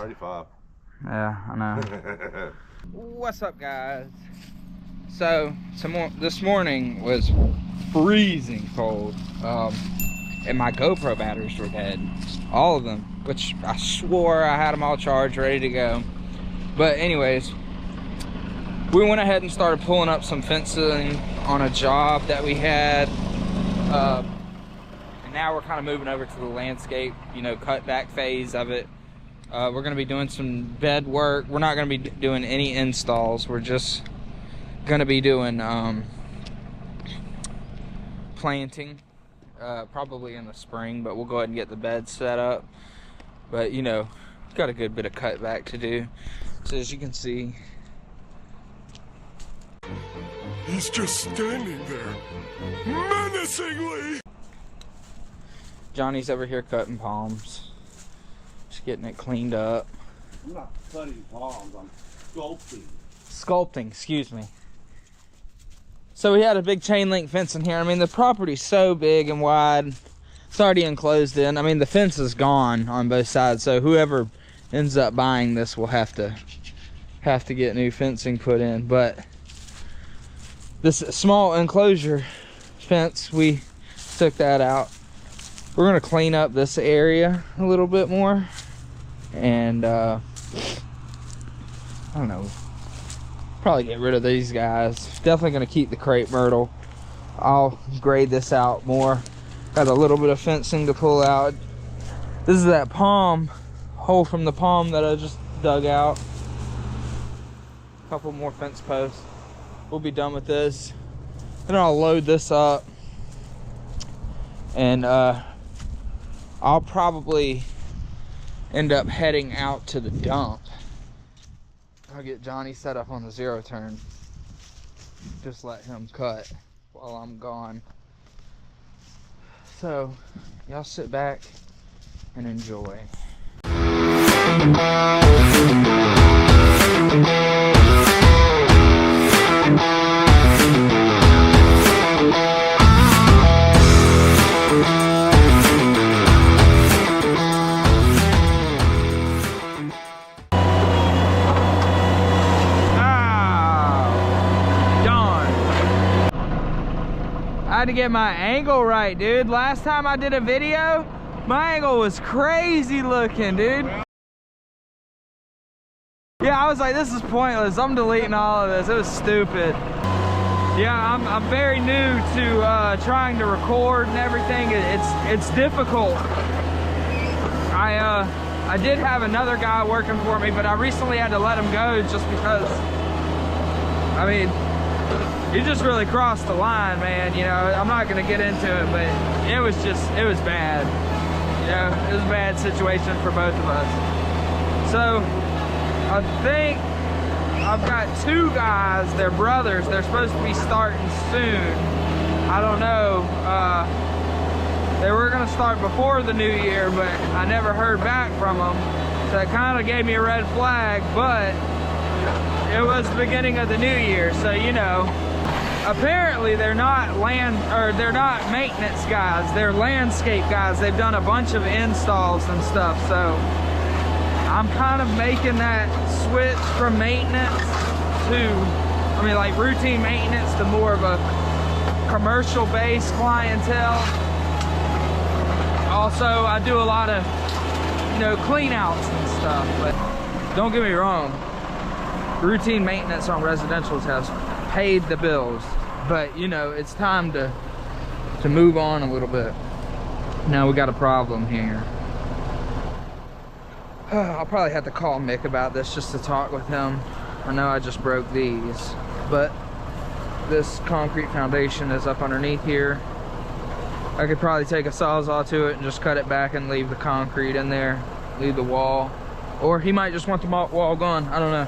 35. Yeah, I know. What's up, guys? So this morning was freezing cold, and my GoPro batteries were dead, all of them, which I swore I had them all charged, ready to go. But anyways, we went ahead and started pulling up some fencing on a job that we had, and now we're kind of moving over to the landscape, you know, cutback phase of it. We're going to be doing some bed work. We're not going to be doing any installs. We're just going to be doing planting, probably in the spring, but we'll go ahead and get the bed set up. But, you know, got a good bit of cutback to do. So as you can see, he's just standing there, menacingly. Johnny's over here cutting palms. Just getting it cleaned up. I'm not cutting palms, I'm sculpting. Sculpting, excuse me. So we had a big chain link fence in here. I mean, the property's so big and wide. It's already enclosed in. I mean, the fence is gone on both sides, so whoever ends up buying this will have to get new fencing put in. But this small enclosure fence, we took that out. We're gonna clean up this area a little bit more, and I don't know, probably get rid of these guys. Definitely gonna keep the crepe myrtle. I'll grade this out more. Got a little bit of fencing to pull out. This is that palm hole from the palm that I just dug out. A couple more fence posts. We'll be done with this. Then I'll load this up, and I'll probably end up heading out to the dump. I'll get Johnny set up on the 0 turn. Just let him cut while I'm gone. So, y'all sit back and enjoy. I had to get my angle right, dude. Last time I did a video, my angle was crazy looking, dude. Yeah, I was like, this is pointless. I'm deleting all of this. It was stupid. Yeah, I'm very new to trying to record and everything. It's difficult. I did have another guy working for me, but I recently had to let him go just because, I mean, he just really crossed the line, man. You know, I'm not gonna get into it, but it was bad. You know, it was a bad situation for both of us. So I think I've got 2 guys, they're brothers, they're supposed to be starting soon. I don't know, they were gonna start before the new year, but I never heard back from them. So that kind of gave me a red flag, but it was the beginning of the new year, so you know. Apparently they're not maintenance guys, they're landscape guys. They've done a bunch of installs and stuff, so I'm kind of making that switch from maintenance to, I mean, like routine maintenance to more of a commercial based clientele. Also, I do a lot of, you know, clean outs and stuff, but don't get me wrong, routine maintenance on residentials has paid the bills, but you know, it's time to move on a little bit. Now we got a problem here. I'll probably have to call Mick about this just to talk with him. I know I just broke these, but this concrete foundation is up underneath here. I could probably take a sawzall to it and just cut it back and leave the concrete in there, leave the wall, or he might just want the wall gone. I don't know.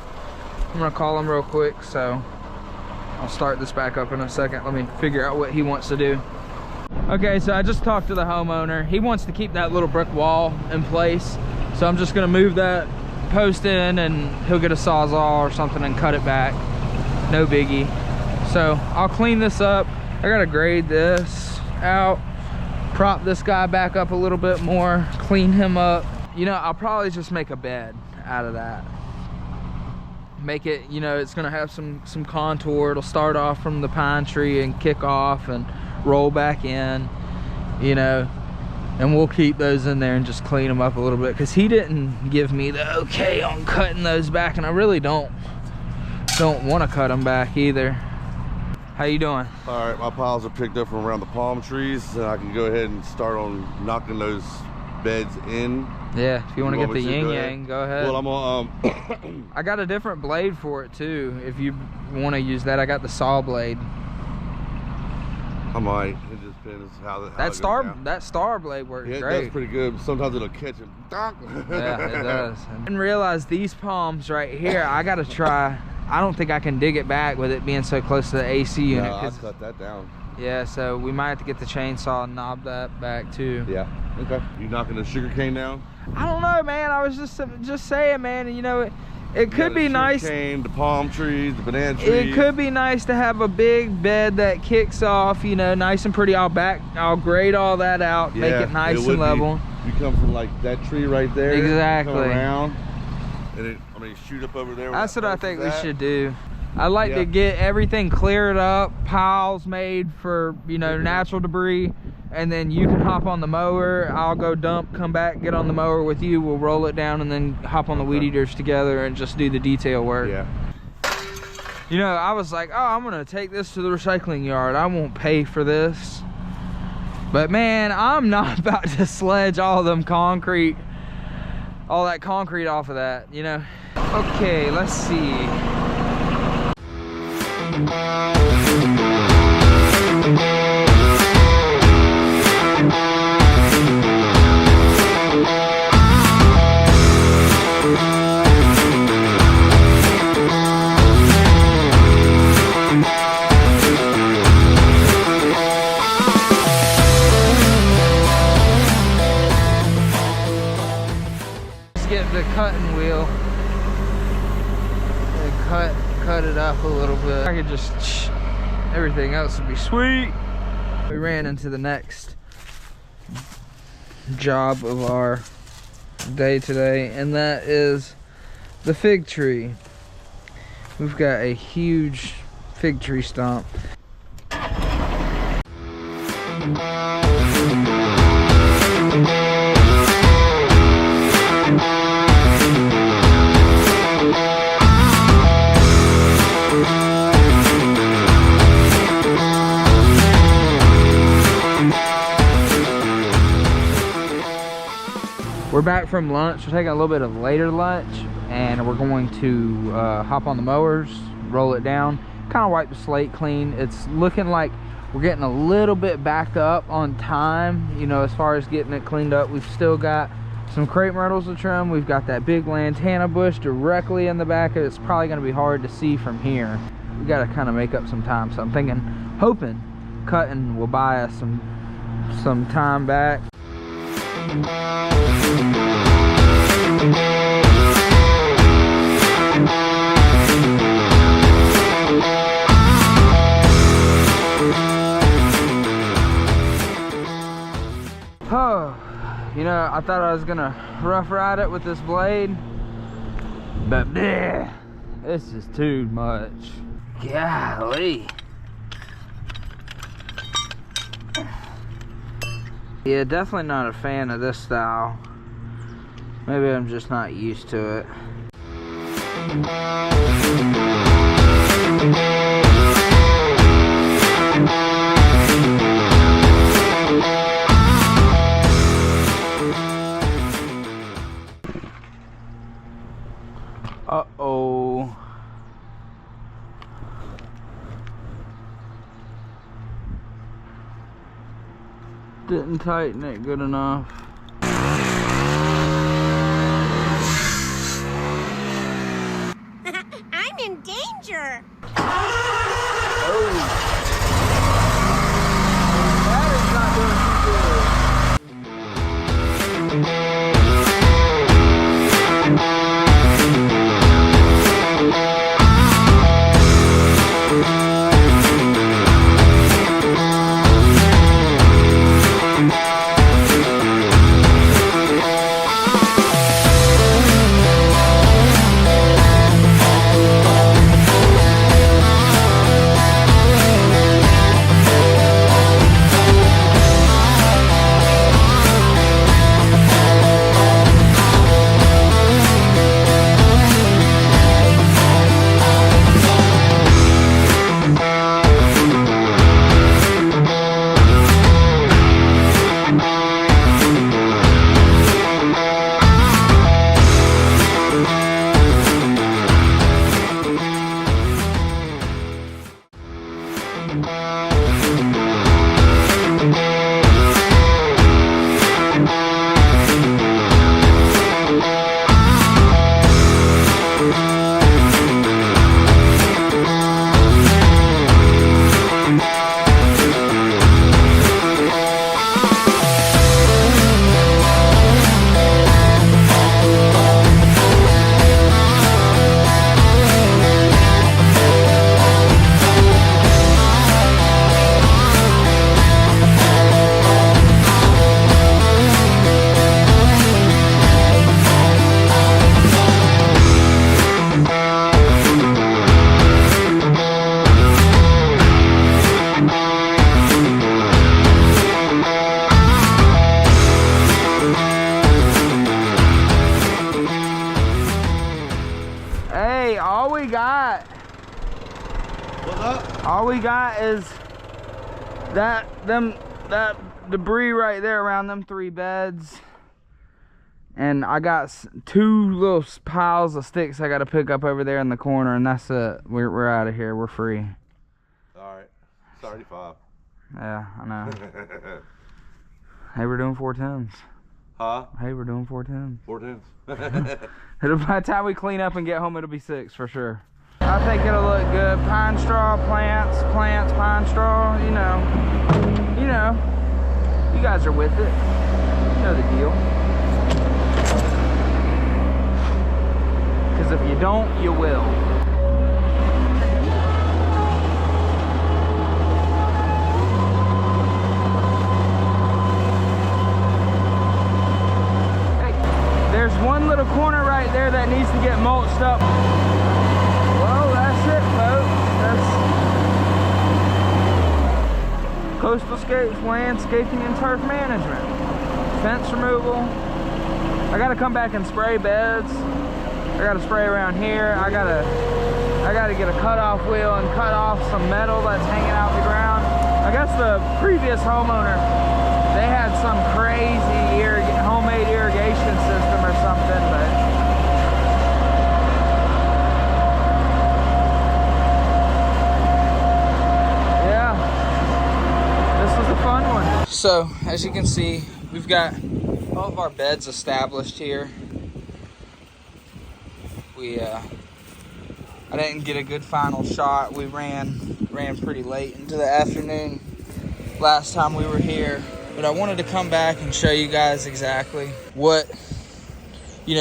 I'm gonna call him real quick, so I'll start this back up in a second. Let me figure out what he wants to do. Okay, so I just talked to the homeowner. He wants to keep that little brick wall in place, so I'm just gonna move that post in and he'll get a sawzall or something and cut it back. No biggie. So I'll clean this up. I gotta grade this out, prop this guy back up a little bit more, clean him up. You know, I'll probably just make a bed. out of that. Make it, you know, it's gonna have some contour. It'll start off from the pine tree and kick off and roll back in, you know, and we'll keep those in there and just clean them up a little bit, because he didn't give me the okay on cutting those back, and I really don't want to cut them back either. How you doing? All right, my piles are picked up from around the palm trees, and I can go ahead and start on knocking those beds in. Yeah, if you want to get the yin yang, go ahead. Well, I'm gonna I got a different blade for it too, if you want to use that. I got the saw blade. I might. It just depends how that star blade works great. Yeah, that's pretty good. Sometimes it'll catch him. Yeah, it does. I didn't realize these palms right here, I gotta try. I don't think I can dig it back with it being so close to the AC unit. No, I'll cut that down. Yeah, so we might have to get the chainsaw and knob that back too. Yeah. Okay. You knocking the sugar cane down? I don't know, man. I was just saying, man. You know, it could be nice. Cane, the palm trees, the banana trees. It could be nice to have a big bed that kicks off, you know, nice and pretty. I'll grade all that out, make it nice and level. You come from like that tree right there. Exactly. Come around, and shoot up over there. That's what I think we should do. I like to get everything cleared up, piles made for, you know, natural debris, and then you can hop on the mower. I'll go dump, come back, get on the mower with you. We'll roll it down and then hop on the weed eaters together and just do the detail work. Yeah. You know, I was like, oh, I'm gonna take this to the recycling yard. I won't pay for this. But man, I'm not about to sledge all that concrete off of that, you know? Okay, let's see. Let's get the cutting wheel and cut it up a little bit. I could just, everything else would be sweet. We ran into the next job of our day today, and that is the fig tree. We've got a huge fig tree stump. We're back from lunch. We're taking a little bit of later lunch, and we're going to hop on the mowers, roll it down, kind of wipe the slate clean. It's looking like we're getting a little bit backed up on time, you know, as far as getting it cleaned up. We've still got some crepe myrtles to trim. We've got that big lantana bush directly in the back. It's probably going to be hard to see from here. We got to kind of make up some time, so I'm hoping cutting will buy us some time back. Oh, you know, I thought I was gonna rough ride it with this blade, but bleh, this is too much. Golly. Yeah, definitely not a fan of this style. Maybe I'm just not used to it. Uh-oh. Didn't tighten it good enough. I'm in danger. Oh. That is not doing too good. Hey, all we got is that debris right there around them 3 beds. And I got 2 little piles of sticks I got to pick up over there in the corner, and that's it. We're out of here. We're free. All right. It's already 5. Yeah, I know. Hey, we're doing 410s. Huh? Hey, we're doing 410s. 410s. By the time we clean up and get home, it'll be 6 for sure. I think it'll look good. Pine straw, plants, pine straw. You know. You guys are with it. You know the deal. Because if you don't, you will. Hey, there's one little corner right there that needs to get mulched up. Well, that's it, folks. That's Coastal Scapes Landscaping and Turf Management. Fence removal. I gotta come back and spray beds. I gotta spray around here. I gotta get a cutoff wheel and cut off some metal that's hanging out the ground. I guess the previous homeowner, they had some crazy homemade irrigation system or something, but yeah, this was a fun one. So as you can see, we've got all of our beds established here. I didn't get a good final shot. We ran pretty late into the afternoon last time we were here, but I wanted to come back and show you guys exactly what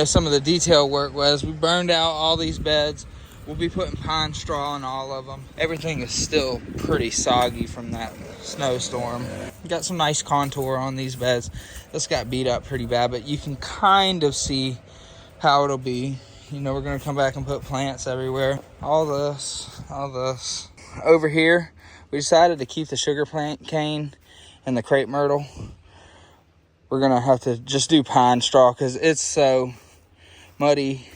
some of the detail work was. We burned out all these beds. We'll be putting pine straw in all of them. Everything is still pretty soggy from that snowstorm. We got some nice contour on these beds. This got beat up pretty bad, but you can kind of see how it'll be. We're gonna come back and put plants everywhere. All this. Over here, we decided to keep the sugar plant cane and the crepe myrtle. We're gonna have to just do pine straw because it's so muddy.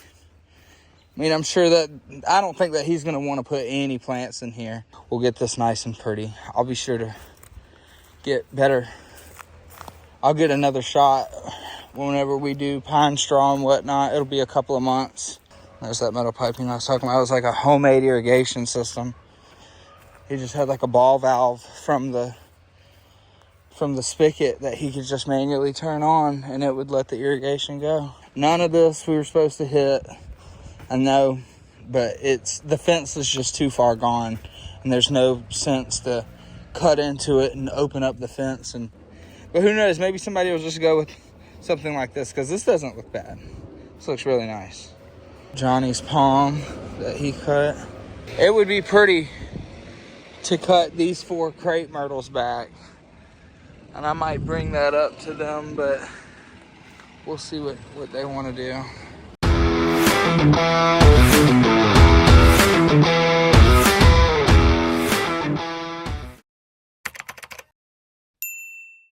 I mean, I don't think that he's gonna want to put any plants in here. We'll get this nice and pretty. I'll be sure to get better. I'll get another shot whenever we do pine straw and whatnot. It'll be a couple of months. There's that metal piping I was talking about. It was like a homemade irrigation system. He just had like a ball valve from the spigot that he could just manually turn on, and it would let the irrigation go. None of this we were supposed to hit. I know, but the fence is just too far gone, and there's no sense to cut into it and open up the fence. But who knows? Maybe somebody will just go with something like this, because this doesn't look bad. This looks really nice. Johnny's palm that he cut. It would be pretty to cut these 4 crepe myrtles back, and I might bring that up to them, but we'll see what they want to do.